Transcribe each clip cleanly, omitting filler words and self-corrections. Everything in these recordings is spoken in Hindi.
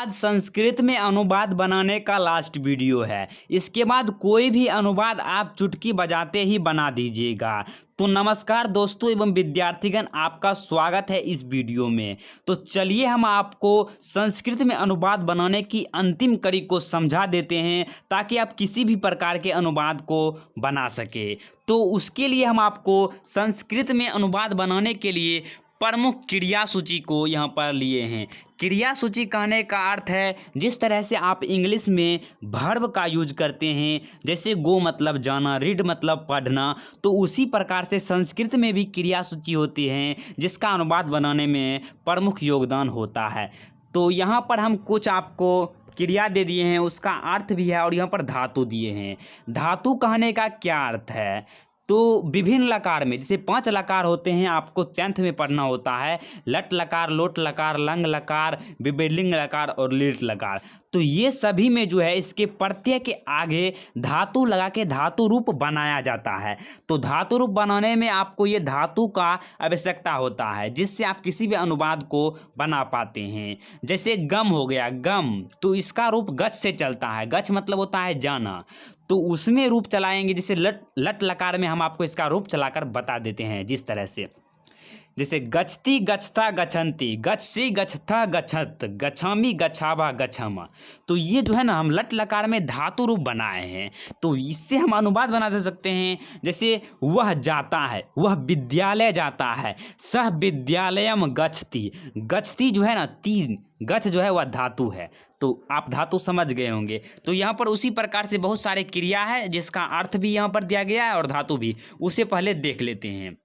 आज संस्कृत में अनुवाद बनाने का लास्ट वीडियो है। इसके बाद कोई भी अनुवाद आप चुटकी बजाते ही बना दीजिएगा। तो नमस्कार दोस्तों एवं विद्यार्थीगण, आपका स्वागत है इस वीडियो में। तो चलिए हम आपको संस्कृत में अनुवाद बनाने की अंतिम कड़ी को समझा देते हैं ताकि आप किसी भी प्रकार के अनुवाद को बना सके। तो उसके लिए हम आपको संस्कृत में अनुवाद बनाने के लिए प्रमुख क्रिया सूची को यहाँ पर लिए हैं। क्रिया सूची कहने का अर्थ है जिस तरह से आप इंग्लिश में वर्ब का यूज करते हैं, जैसे गो मतलब जाना, रीड मतलब पढ़ना, तो उसी प्रकार से संस्कृत में भी क्रिया सूची होती हैं जिसका अनुवाद बनाने में प्रमुख योगदान होता है। तो यहाँ पर हम कुछ आपको क्रिया दे दिए हैं, उसका अर्थ भी है और यहाँ पर धातु दिए हैं। धातु कहने का क्या अर्थ है? तो विभिन्न लकार में, जैसे 5 लकार होते हैं, आपको 10th में पढ़ना होता है। लट लकार, लोट लकार, लंग लकार, विभेलिंग लकार और लीट लकार। तो ये सभी में जो है इसके प्रत्यय के आगे धातु लगा के धातु रूप बनाया जाता है। तो धातु रूप बनाने में आपको ये धातु का आवश्यकता होता है जिससे आप किसी भी अनुवाद को बना पाते हैं। जैसे गम हो गया, गम, तो इसका रूप गच से चलता है। गच मतलब होता है जाना, तो उसमें रूप चलाएंगे। जैसे लट लकार में हम आपको इसका रूप चलाकर बता देते हैं जिस तरह से, जैसे गच्छति गच्छता गच्छन्ति, गच्छसि गच्छता गच्छत, गच्छामि गच्छावा गच्छामा। तो ये जो है ना, हम लट लकार में धातु रूप बनाए हैं, तो इससे हम अनुवाद बना सकते हैं। जैसे वह जाता है, वह विद्यालय जाता है, सह विद्यालयम गच्छति। गच्छति जो है ना, 3 गच्छ जो है वह धातु है, तो आप धातु समझ गए होंगे। तो यहाँ पर उसी प्रकार से बहुत सारे क्रिया है जिसका अर्थ भी यहाँ पर दिया गया है और धातु भी, उसे पहले देख लेते हैं।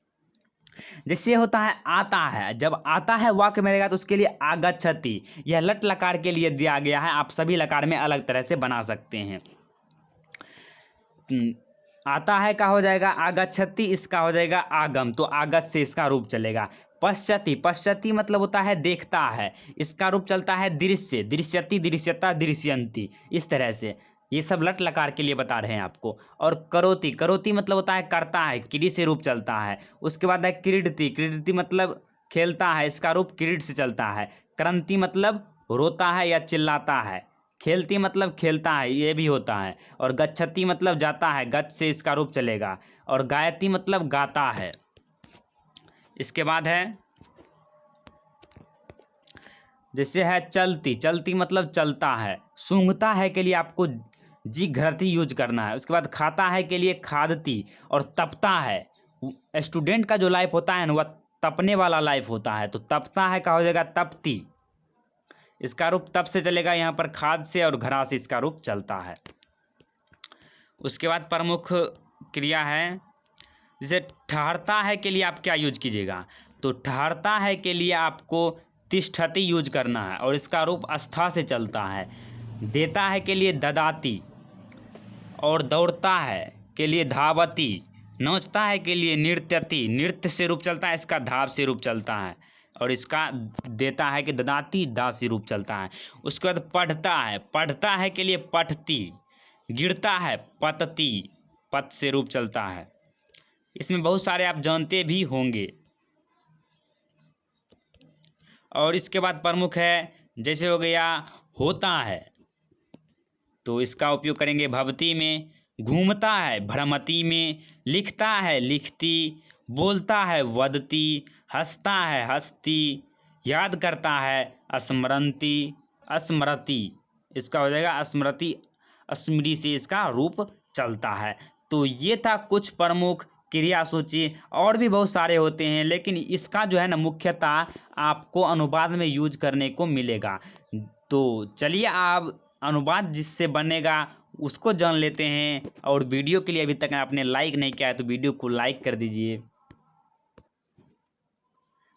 जैसे होता है आता है, जब आता है वाक्य में रहेगा तो उसके लिए आगच्छति, यह लट लकार के लिए दिया गया है। आप सभी लकार में अलग तरह से बना सकते हैं। आता है का हो जाएगा आगच्छति, इसका हो जाएगा आगम, तो आगत से इसका रूप चलेगा। पश्यति, पश्यति मतलब होता है देखता है, इसका रूप चलता है दृश्य, दृश्यति, दृश्यता, दृश्यंती, इस तरह से। ये सब लट लकार के लिए बता रहे हैं आपको। और करोति, करोति मतलब होता है करता है, क्री से रूप चलता है। उसके बाद है क्रीडति, क्रीडति मतलब खेलता है, इसका रूप क्रीड से चलता है। क्रंति मतलब रोता है या चिल्लाता है। खेलती मतलब खेलता है, ये भी होता है। और गच्छति मतलब जाता है, गच्छ से इसका रूप चलेगा। और गायति मतलब गाता है। इसके बाद है जैसे है चलती, चलती मतलब चलता है। सूंघता है के लिए आपको जिघ्रति यूज करना है। उसके बाद खाता है के लिए खादती। और तपता है, स्टूडेंट का जो लाइफ होता है ना, वह तपने वाला लाइफ होता है, तो तपता है का हो जाएगा तपती, इसका रूप तप से चलेगा यहाँ पर खाद से, और घरा से इसका रूप चलता है। उसके बाद प्रमुख क्रिया है, जैसे ठहरता है के लिए आप क्या यूज कीजिएगा? तो ठहरता है के लिए आपको तिष्ठति यूज करना है और इसका रूप अस्था से चलता है। देता है के लिए ददाती, और दौड़ता है के लिए धावती। नाचता है के लिए नृत्यति, नृत्य से रूप चलता है, इसका धाव से रूप चलता है। और इसका देता है कि ददाती, दा से रूप चलता है। उसके बाद पढ़ता है, पढ़ता है के लिए पठती। गिरता है पतती, पत से रूप चलता है। इसमें बहुत सारे आप जानते भी होंगे। और इसके बाद प्रमुख है, जैसे हो गया होता है, तो इसका उपयोग करेंगे भवती में। घूमता है भ्रमति में। लिखता है लिखती। बोलता है वदती। हंसता है हंसती। याद करता है स्मरंती, स्मरति, इसका हो जाएगा स्मृति, स्मृति से इसका रूप चलता है। तो ये था कुछ प्रमुख क्रिया सूची, और भी बहुत सारे होते हैं, लेकिन इसका जो है ना मुख्यतः आपको अनुवाद में यूज करने को मिलेगा। तो चलिए आप अनुवाद जिससे बनेगा उसको जान लेते हैं। और वीडियो के लिए अभी तक आपने लाइक नहीं किया है तो वीडियो को लाइक कर दीजिए।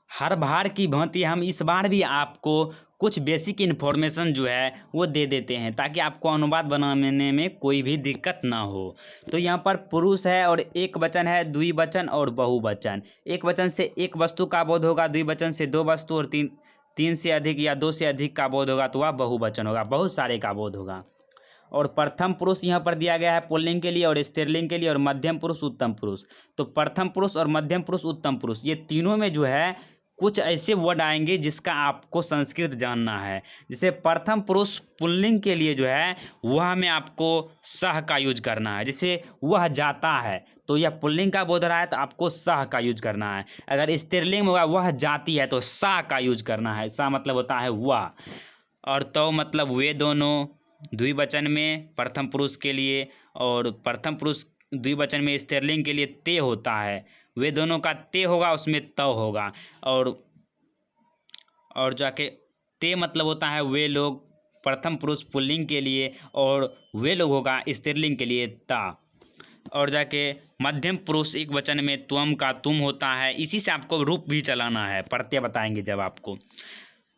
हर बार की भांति हम इस बार भी आपको कुछ बेसिक इन्फॉर्मेशन जो है वो दे देते हैं ताकि आपको अनुवाद बनाने में कोई भी दिक्कत ना हो। तो यहाँ पर पुरुष है और एक वचन है, द्विवचन और बहुवचन। एक वचन से एक वस्तु का बोध होगा, द्विवचन से 2 वस्तु और तीन से अधिक या 2 से अधिक का बोध होगा तो वह बहुवचन होगा, बहुत सारे का बोध होगा। और प्रथम पुरुष यहाँ पर दिया गया है पुल्लिंग के लिए और स्त्रीलिंग के लिए, और मध्यम पुरुष उत्तम पुरुष। तो प्रथम पुरुष और मध्यम पुरुष उत्तम पुरुष ये तीनों में जो है कुछ ऐसे वर्ड आएंगे जिसका आपको संस्कृत जानना है। जैसे प्रथम पुरुष पुल्लिंग के लिए जो है वह में आपको सह का यूज करना है। जैसे वह जाता है तो यह पुल्लिंग का बोध रहा है तो आपको सह का यूज करना है। अगर स्त्रीलिंग में होगा वह जाती है तो सा का यूज करना है। सा मतलब होता है वह, और तो मतलब वे दोनों द्विवचन में प्रथम पुरुष के लिए, और प्रथम पुरुष द्विवचन में स्त्रीलिंग के लिए ते होता है। वे दोनों का ते होगा उसमें त होगा, और जाके ते मतलब होता है वे लोग प्रथम पुरुष पुल्लिंग के लिए, और वे लोग होगा स्त्रीलिंग के लिए ता, और जाके मध्यम पुरुष एक वचन में त्वम का तुम होता है। इसी से आपको रूप भी चलाना है, प्रत्यय बताएंगे जब आपको।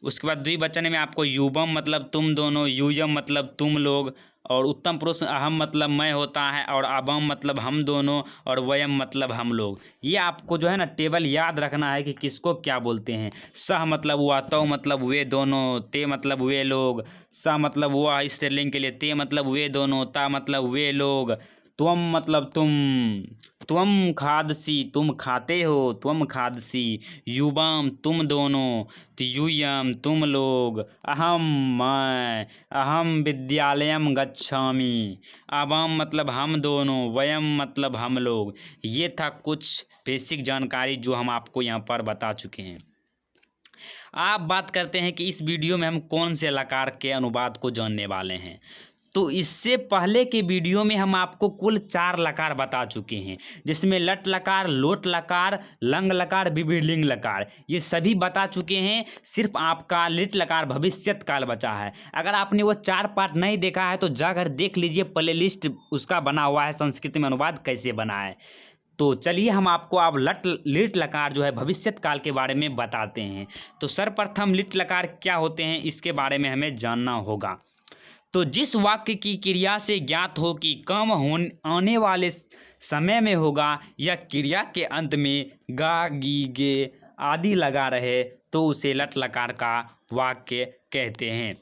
उसके बाद द्विवचन में आपको युवम मतलब तुम दोनों, यूयम मतलब तुम लोग, और उत्तम पुरुष अहम मतलब मैं होता है, और अबम मतलब हम दोनों, और वयम मतलब हम लोग। ये आपको जो है ना टेबल याद रखना है कि किसको क्या बोलते हैं। सह मतलब वह, तो मतलब वे दोनों, ते मतलब वे लोग, स मतलब वह स्त्रीलिंग के लिए, ते मतलब वे दोनों, ता मतलब वे लोग, त्वम मतलब तुम खादसी तुम खाते हो, त्वम खादसी, युवाम तुम दोनों, तो यूयम तुम लोग, अहम मैं, अहम विद्यालयम गच्छामि, अबम मतलब हम दोनों, वयम मतलब हम लोग। ये था कुछ बेसिक जानकारी जो हम आपको यहाँ पर बता चुके हैं। आप बात करते हैं कि इस वीडियो में हम कौन से लकार के अनुवाद को जानने वाले हैं। तो इससे पहले के वीडियो में हम आपको कुल 4 लकार बता चुके हैं, जिसमें लट लकार, लोट लकार, लंग लकार, विभिलिंग लकार, ये सभी बता चुके हैं। सिर्फ आपका लिट लकार भविष्यत काल बचा है। अगर आपने वो 4 पार्ट नहीं देखा है तो जाकर देख लीजिए, प्ले लिस्ट उसका बना हुआ है, संस्कृत में अनुवाद कैसे बना है। तो चलिए हम आपको अब लिट लकार जो है भविष्यत काल के बारे में बताते हैं। तो सर्वप्रथम लिट लकार क्या होते हैं इसके बारे में हमें जानना होगा। तो जिस वाक्य की क्रिया से ज्ञात हो कि काम आने वाले समय में होगा, या क्रिया के अंत में गा गी गे आदि लगा रहे, तो उसे लट लकार का वाक्य कहते हैं।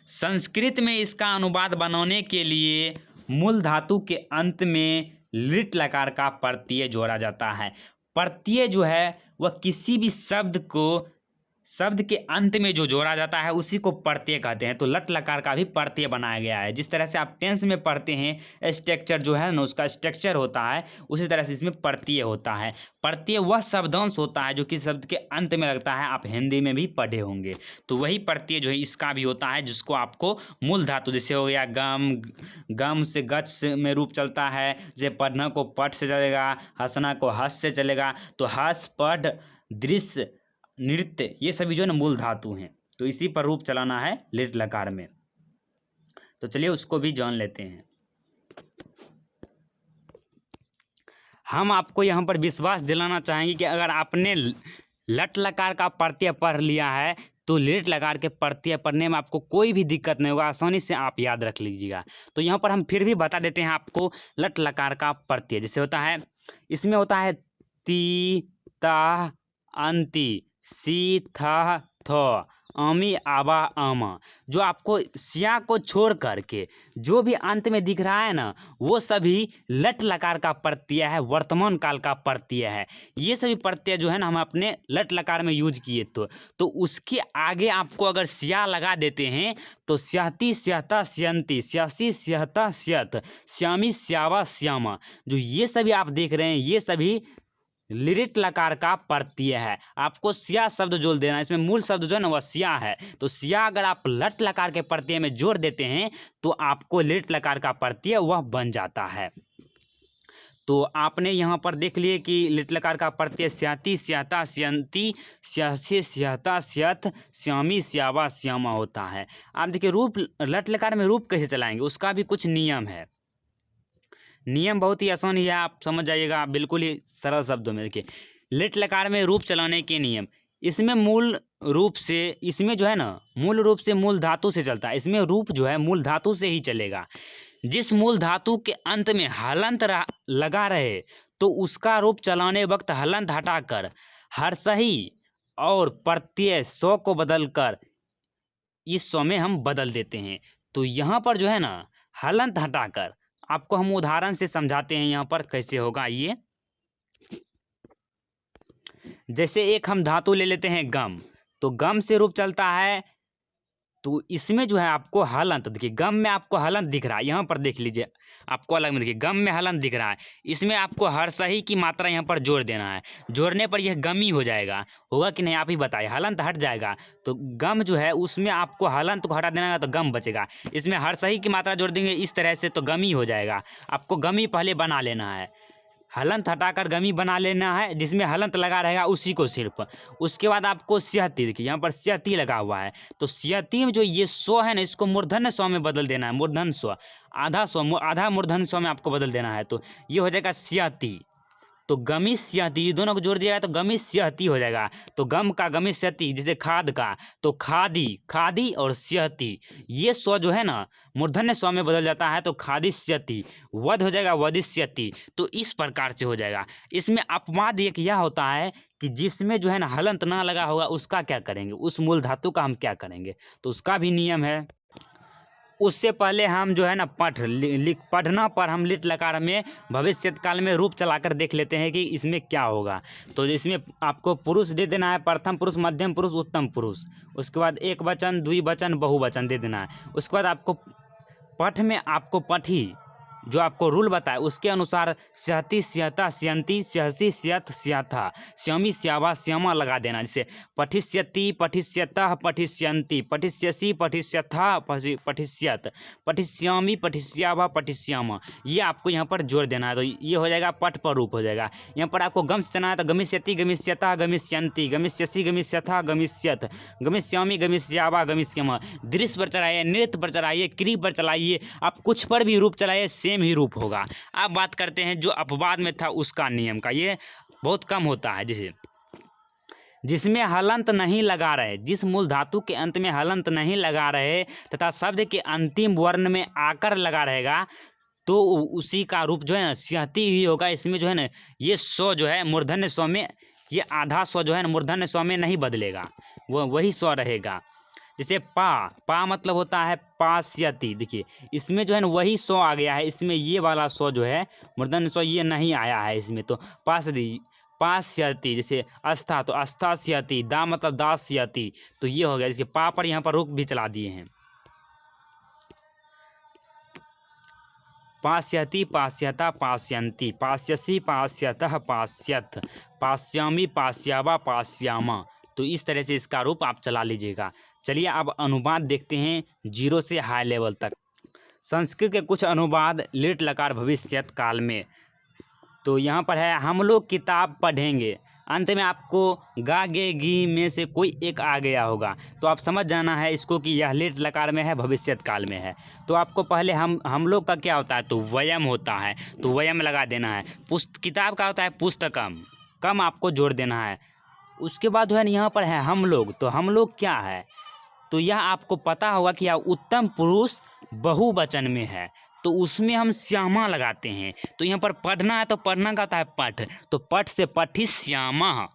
संस्कृत में इसका अनुवाद बनाने के लिए मूल धातु के अंत में लिट लकार का प्रत्यय जोड़ा जाता है। प्रत्यय जो है वह किसी भी शब्द के अंत में जो जोड़ा जाता है उसी को प्रत्यय कहते हैं। तो लट लकार का भी प्रत्यय बनाया गया है। जिस तरह से आप टेंस में पढ़ते हैं स्ट्रक्चर जो है ना, उसका स्ट्रक्चर होता है, उसी तरह से इसमें प्रत्यय होता है। प्रत्यय वह शब्दांश होता है जो किसी शब्द के अंत में लगता है। आप हिंदी में भी पढ़े होंगे, तो वही प्रत्यय जो है इसका भी होता है, जिसको आपको मूल धातु, जैसे हो गया गम से गच में रूप चलता है। जैसे पढ़ना को पठ से चलेगा, हंसना को हंस से चलेगा, तो हंस, पढ़, दृश्य, नृत्य, ये सभी जो है ना मूल धातु हैं। तो इसी पर रूप चलाना है लिट लकार में। तो चलिए उसको भी जान लेते हैं। हम आपको यहाँ पर विश्वास दिलाना चाहेंगे कि अगर आपने लट लकार का प्रत्यय पढ़ लिया है तो लिट लकार के प्रत्यय पढ़ने में आपको कोई भी दिक्कत नहीं होगा, आसानी से आप याद रख लीजिएगा। तो यहाँ पर हम फिर भी बता देते हैं आपको लट लकार का प्रत्यय। जैसे होता है, इसमें होता है ती, ता, अंति, सी, था, थ, अमी, आबा, आमा। जो आपको सिया को छोड़ करके जो भी अंत में दिख रहा है ना, वो सभी लट लकार का प्रत्यय है, वर्तमान काल का प्रत्यय है। ये सभी प्रत्यय जो है ना हम अपने लट लकार में यूज किए तो उसके आगे आपको अगर सिया लगा देते हैं तो स्याती, स्याता, स्यंती, स्यासी, स्याता, स्यत, श्यामी, स्यावा, श्यामा, जो ये सभी आप देख रहे हैं ये सभी लिट लकार का प्रत्यय है। आपको सिया शब्द जोड़ देना है। इसमें मूल शब्द जो है ना वह सिया है। तो सिया अगर आप लट लकार के प्रत्यय में जोड़ देते हैं तो आपको लिट लकार का प्रत्यय वह बन जाता है। तो आपने यहाँ पर देख लिए कि लिट लकार का प्रत्यय स्याती, स्याता, स्यंती, स्यासी, स्याता, स्यत, श्यामी, स्यावा, श्यामा होता है। आप देखिए रूप लट लकार में रूप कैसे चलाएंगे, उसका भी कुछ नियम है। नियम बहुत ही आसान ही है, आप समझ जाइएगा, बिल्कुल ही सरल शब्दों में। देखिए लिट लकार में रूप चलाने के नियम, इसमें मूल रूप से, इसमें जो है ना मूल रूप से मूल धातु से चलता है। इसमें रूप जो है मूल धातु से ही चलेगा। जिस मूल धातु के अंत में हलंत लगा रहे तो उसका रूप चलाने वक्त हलंत हटाकर हर्षही और प्रत्यय स्व को बदलकर इस स्व में हम बदल देते हैं। तो यहाँ पर जो है ना हलंत हटाकर आपको हम उदाहरण से समझाते हैं यहाँ पर कैसे होगा ये। जैसे एक हम धातु ले लेते हैं गम, तो गम से रूप चलता है, तो इसमें जो है आपको हलंत देखिए, गम में आपको हलंत दिख रहा है, यहाँ पर देख लीजिए, आपको अलग में देखिए गम में हलंत दिख रहा है, इसमें आपको हर्षही की मात्रा यहाँ पर जोड़ देना है, जोड़ने पर यह गमी हो जाएगा, होगा कि नहीं आप ही बताइए, हलंत हट जाएगा, तो गम जो है उसमें आपको हलंत को हटा देना है तो गम बचेगा, इसमें हर्षही की मात्रा जोड़ देंगे इस तरह से तो गमी हो जाएगा। आपको गमी पहले बना लेना है, हलंत हटाकर गमी बना लेना है, जिसमें हलंत लगा रहेगा उसी को सिर्फ। उसके बाद आपको स्यहती, देखिए यहाँ पर स्यहती लगा हुआ है, तो स्यहती में जो ये स्व है ना, इसको मूर्धन्य स्व में बदल देना है, मूर्धन्य स्व, आधा स्व, आधा मूर्धन्य स्व में आपको बदल देना है, तो ये हो जाएगा स्यहती। तो गमी स्यहती, ये दोनों को जोड़ दिया जाए तो गमी स्यहती हो जाएगा। तो गम का गमी स्यहती, जैसे खाद का तो खादी, खादी और स्यहती, ये स्व जो है ना मूर्धन्य स्व में बदल जाता है, तो खादी स्यहती, वध हो जाएगा वधिष्यति। तो इस प्रकार से हो जाएगा। इसमें अपवाद एक यह होता है कि जिसमें जो है ना हलंत ना लगा होगा उसका क्या करेंगे, उस मूल धातु का हम क्या करेंगे, तो उसका भी नियम है। उससे पहले हम जो है ना पढ़ना पर हम लिट लकार में भविष्य काल में रूप चलाकर देख लेते हैं कि इसमें क्या होगा। तो इसमें आपको पुरुष दे देना है, प्रथम पुरुष, मध्यम पुरुष, उत्तम पुरुष, उसके बाद एक वचन, द्विवचन, बहुवचन दे देना है। उसके बाद आपको पठ में आपको पठी जो आपको रूल बताए उसके अनुसार स्यहती, स्यहता, स्यंती, स्यहसी, स्यथ, स्यथा, श्यामी, स्यावा, श्यामा लगा देना। जैसे पठिष्यति, पठिष्यतः, पठिष्यन्ति, पठिष्यसि, पठिष्यथा, पठिष्यत, पठिष्यामी, पठिष्यावा, पठिष्यामा, ये आपको यहाँ पर जोड़ देना है। तो ये हो जाएगा पठ पर रूप हो जाएगा। यहाँ पर आपको गम से चलना है तो गमिष्यति, गमिष्यतः, गमिष्यन्ति, गमिष्यसि, गमिष्यथा, गमिष्यत, गमिष्यामी, गमिष्यावा, गमिष्यमा। दृश्य पर चलाइए, नृत्य पर चलाइए, क्रिया पर चलाइए, आप कुछ पर भी रूप चलाइए सेम ही रूप होगा। अब बात करते हैं जो अपवाद में था उसका नियम का, ये बहुत कम होता है। जैसे जिसमें हलंत नहीं लगा रहे, जिस मूल धातु के अंत में हलंत नहीं लगा रहे तथा शब्द के अंतिम वर्ण में आकर लगा रहेगा, तो उसी का रूप जो है ना स्यहती ही होगा। इसमें जो है ना ये स्व जो है मूर्धन्य स्व में, ये आधा स्व जो है ना मूर्धन्य स्व में नहीं बदलेगा, वो वही स्व रहेगा। जैसे पा मतलब होता है पास्यति, देखिए इसमें जो है ना वही स्व आ गया है, इसमें ये वाला स्व जो है मूर्धन्य स्व ये नहीं आया है इसमें, तो पास्यति। जैसे अस्था तो अस्থাस्यति, दा मतलब दास्यति, तो ये हो गया। इसके पा पर यहाँ पर रूप भी चला दिए हैं, पास्यति, पास्यता, पास्यन्ति, पास्यसि, पास्यतः, पास्यथ, पास्यामी, पास्यावा, पास्यामा। तो इस तरह से इसका रूप आप चला लीजिएगा। चलिए अब अनुवाद देखते हैं जीरो से हाई लेवल तक। संस्कृत के कुछ अनुवाद लिट लकार भविष्यत काल में। तो यहाँ पर है हम लोग किताब पढ़ेंगे, अंत में आपको गा गे गी में से कोई एक आ गया होगा, तो आप समझ जाना है इसको कि यह लिट लकार में है, भविष्यत काल में है। तो आपको पहले हम लोग का क्या होता है, तो वयम होता है, तो वयम लगा देना है। किताब का होता है पुस्तकम, कम आपको जोड़ देना है। उसके बाद जो है यहाँ पर है हम लोग, तो हम लोग क्या है, तो यह आपको पता होगा कि यह उत्तम पुरुष बहुवचन में है, तो उसमें हम श्यामा लगाते हैं। तो यहाँ पर पढ़ना है तो पढ़ना का होता है पठ, तो पठ से पठिष्यामा,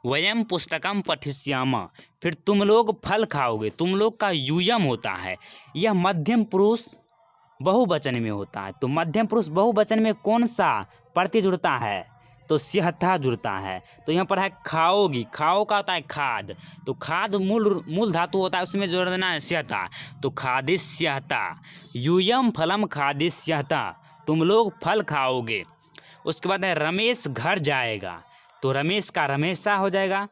वयम पुस्तकम पठिष्यामा। फिर तुम लोग फल खाओगे, तुम लोग का यूयम होता है, यह मध्यम पुरुष बहुवचन में होता है। तो मध्यम पुरुष बहुवचन में कौन सा प्रत्यय जुड़ता है, तो स्यथा जुड़ता है। तो यहाँ पर है खाओगी, खाओ का होता है खाद, तो खाद मूल धातु होता है, उसमें जोड़ देना है स्यथा, तो खादिस्यता, यूयम फलम खादिस्यता, तुम लोग फल खाओगे। उसके बाद है रमेश घर जाएगा, तो रमेश का रमेशा हो जाएगा,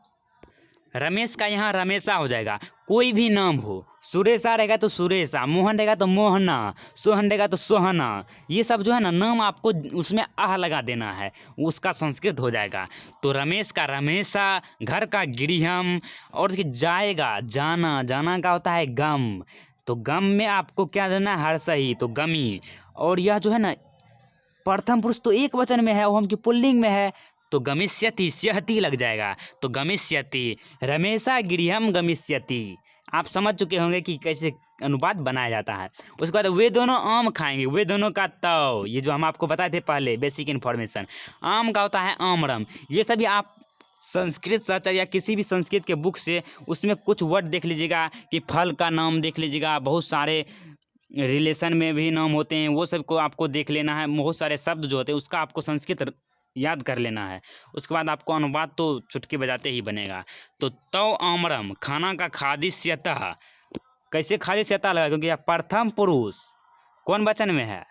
रमेश का यहाँ रमेशा हो जाएगा। कोई भी नाम हो, सुरेशा रहेगा तो सुरेशा, मोहन रहेगा तो मोहना, सोहन रहेगा तो सोहना, ये सब जो है ना नाम आपको उसमें आह लगा देना है, उसका संस्कृत हो जाएगा। तो रमेश का रमेशा, घर का गिरिहम, और जाएगा जाना, जाना का होता है गम, तो गम में आपको क्या देना है हर्षही, तो गमी। और यह जो है ना प्रथम पुरुष तो एक वचन में है, वो हम की पुल्लिंग में है, तो गमिष्यति स्यहती लग जाएगा, तो गमिष्यति, रमेशा गिरिहम गमिष्यति। आप समझ चुके होंगे कि कैसे अनुवाद बनाया जाता है। उसके बाद वे दोनों आम खाएंगे, वे दोनों का तव, ये जो हम आपको बताए थे पहले बेसिक इन्फॉर्मेशन, आम का होता है आमरम। ये सभी आप संस्कृत सर्च या किसी भी संस्कृत के बुक से उसमें कुछ वर्ड देख लीजिएगा कि फल का नाम देख लीजिएगा, बहुत सारे रिलेशन में भी नाम होते हैं, वो सब को आपको देख लेना है। बहुत सारे शब्द जो होते हैं उसका आपको संस्कृत याद कर लेना है। उसके बाद आपको अनुवाद तो चुटकी बजाते ही बनेगा। तो तव आम्रम खाना का खादिष्यतः, कैसे खादिष्यतः लगा, क्योंकि यह प्रथम पुरुष कौन वचन में है,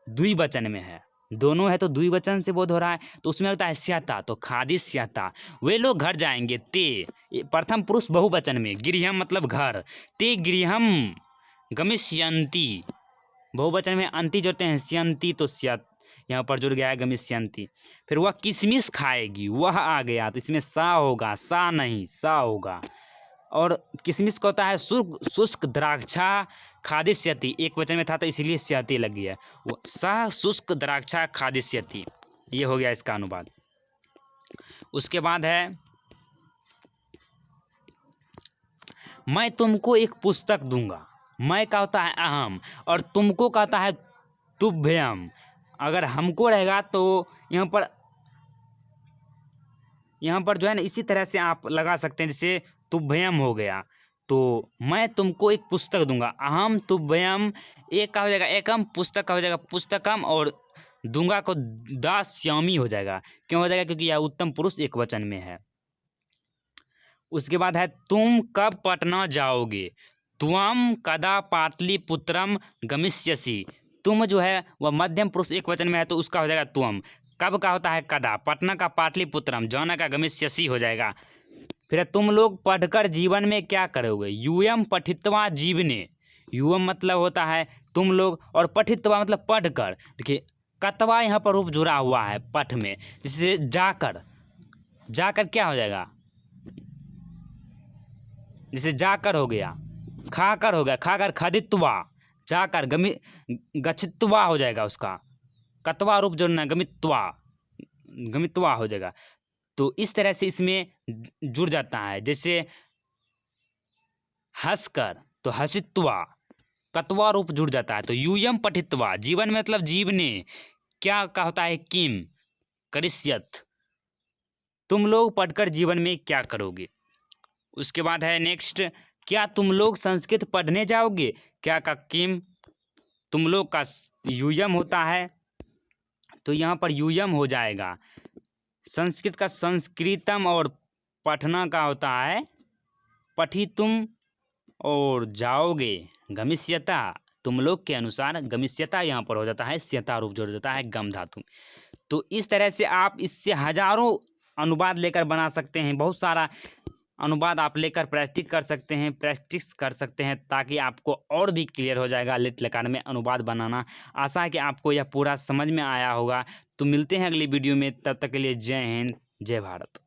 द्विवचन में है, दोनों है तो द्विवचन से बोध हो रहा है, तो उसमें होता है स्याता, तो खादिष्यता। वे लोग घर जाएंगे, ते ये प्रथम पुरुष बहुवचन में, गृहम मतलब घर, ते गृहम गमिष्यन्ति, बहुवचन में अंति जोड़ते हैं स्यंती, तो स्यत यहाँ पर जुड़ गया है गमिष्यन्ति। फिर वह किशमिश खाएगी, वह आ गया, तो इसमें सा होगा, सा नहीं सा होगा। और किशमिश का होता है शुष्क द्राक्षा खादिष्यति, एक वचन में था तो इसीलिए स्यति लग गया, वो सा शुष्क द्राक्षा खादिष्यति, ये हो गया इसका अनुवाद। उसके बाद है मैं तुमको एक पुस्तक दूंगा, मैं का होता है अहम और तुमको का होता है तुभ्यम। अगर हमको रहेगा तो यहाँ पर जो है ना इसी तरह से आप लगा सकते हैं, जैसे तुभ्यम हो गया, तो मैं तुमको एक पुस्तक दूंगा, अहम तुभ्यम, एक का हो जाएगा एकम, पुस्तक का हो जाएगा पुस्तकम, और दूंगा को दास्यामी हो जाएगा। क्यों हो जाएगा, क्योंकि यह उत्तम पुरुष एक वचन में है। उसके बाद है तुम कब पटना जाओगे, त्वम कदा पाटलिपुत्रम गमिष्यसि, तुम जो है वह मध्यम पुरुष एक वचन में है तो उसका हो जाएगा त्वम, कब का होता है कदा, पटना का पाटलिपुत्रम, जाना का गमिष्यसि हो जाएगा। फिर तुम लोग पढ़कर जीवन में क्या करोगे, यूयम पठित्वा जीवने, यूयम मतलब होता है तुम लोग, और पठित्वा मतलब पढ़कर, देखिए कतवा यहाँ पर रूप जुड़ा हुआ है पठ में, जिससे जाकर, जाकर क्या हो जाएगा, जैसे जाकर हो गया, खाकर हो गया, खाकर खदित्वा, जाकर गच्छित्वा हो जाएगा, उसका कतवा रूप जोड़ना गमित्वा, गमित्वा हो जाएगा। तो इस तरह से इसमें जुड़ जाता है, जैसे हंसकर तो हसित्वा, कतवा रूप जुड़ जाता है, तो यूयम पठित्वा, जीवन में मतलब जीवने, क्या का होता है किम, करिष्यत, तुम लोग पढ़कर जीवन में क्या करोगे। उसके बाद है नेक्स्ट, क्या तुम लोग संस्कृत पढ़ने जाओगे, क्या का किम, तुम लोग का यूयम होता है, तो यहाँ पर यूयम हो जाएगा। संस्कृत का संस्कृतम, और पठना का होता है पठितुम, और जाओगे गमिष्यता, तुम लोग के अनुसार गमिष्यता यहाँ पर हो जाता है स्यता रूप जोड़ देता है गम धातु। तो इस तरह से आप इससे हजारों अनुवाद लेकर बना सकते हैं, बहुत सारा अनुवाद आप लेकर प्रैक्टिस कर सकते हैं ताकि आपको और भी क्लियर हो जाएगा लिटिल अकादमी में अनुवाद बनाना। आशा है कि आपको यह पूरा समझ में आया होगा। तो मिलते हैं अगली वीडियो में, तब तक के लिए जय हिंद जय भारत।